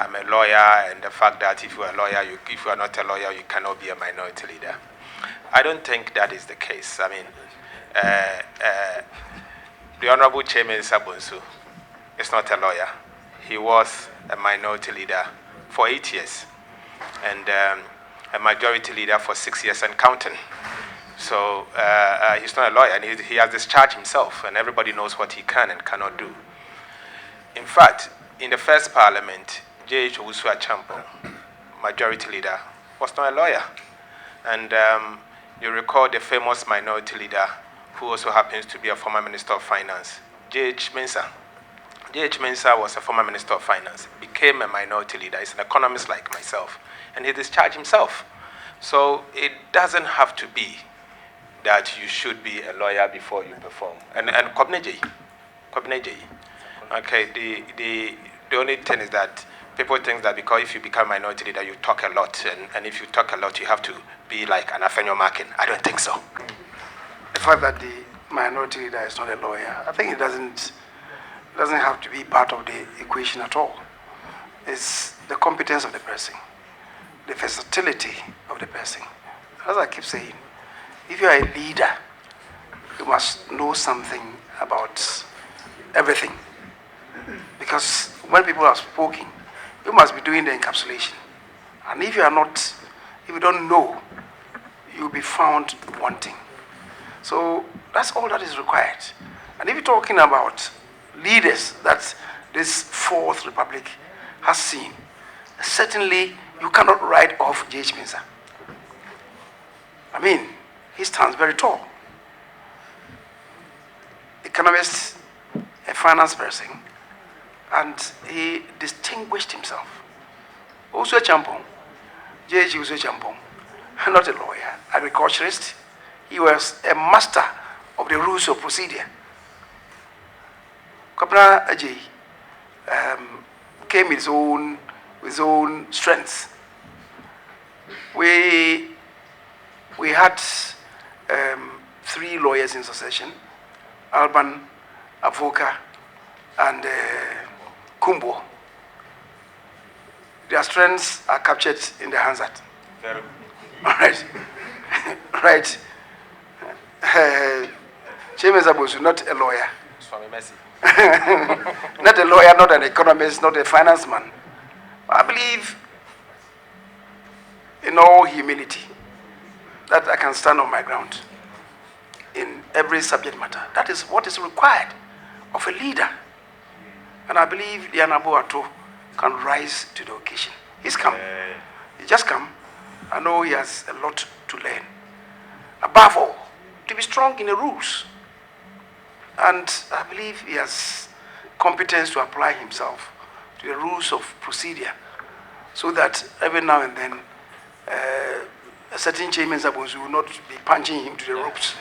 I'm a lawyer, and the fact that if you are a lawyer, if you are not a lawyer, you cannot be a minority leader. I don't think that is the case. I mean, the Honorable Chairman Sabunsu is not a lawyer. He was a minority leader for 8 years, and a majority leader for 6 years and counting. So he's not a lawyer, and he has discharged himself, and everybody knows what he can and cannot do. In fact, in the first parliament, J.H. Owusu Achampong, majority leader, was not a lawyer. And you recall the famous minority leader, who also happens to be a former Minister of Finance, J.H. Mensah. J.H. Mensah was a former Minister of Finance, became a minority leader. He's an economist like myself, and he discharged himself. So it doesn't have to be that you should be a lawyer before you perform. And Kobneji, okay, the only thing is that people think that because if you become minority leader, you talk a lot, and if you talk a lot, you have to be like an Afenyo Markin. I don't think so. The fact that the minority leader is not a lawyer, I think it doesn't have to be part of the equation at all. It's the competence of the person, the versatility of the person. As I keep saying, if you are a leader, you must know something about everything. Because when people are speaking, you must be doing the encapsulation. And if you don't know, you'll be found wanting. So that's all that is required. And if you're talking about leaders that this Fourth Republic has seen, certainly you cannot write off J.H. Mensah. I mean, he stands very tall. Economist, a finance person, and he distinguished himself. Also a Champong, J.H. Owusu Achampong, not a lawyer, agriculturist. He was a master of the rules of procedure. Kapna Ajay came with his own strengths. We had 3 lawyers in succession: Alban, Avoka, and Kumbo. Their strengths are captured in the Hansard. All right. Right. Chairman Zabusu, not a lawyer. Not a lawyer, not an economist, not a finance man. I believe, in all humility, that I can stand on my ground in every subject matter. That is what is required of a leader. And I believe the Honorable Ato can rise to the occasion. He's come. He just come. I know he has a lot to learn. Above all, to be strong in the rules. And I believe he has competence to apply himself to the rules of procedure, so that every now and then a certain chairman will not be punching him to the ropes.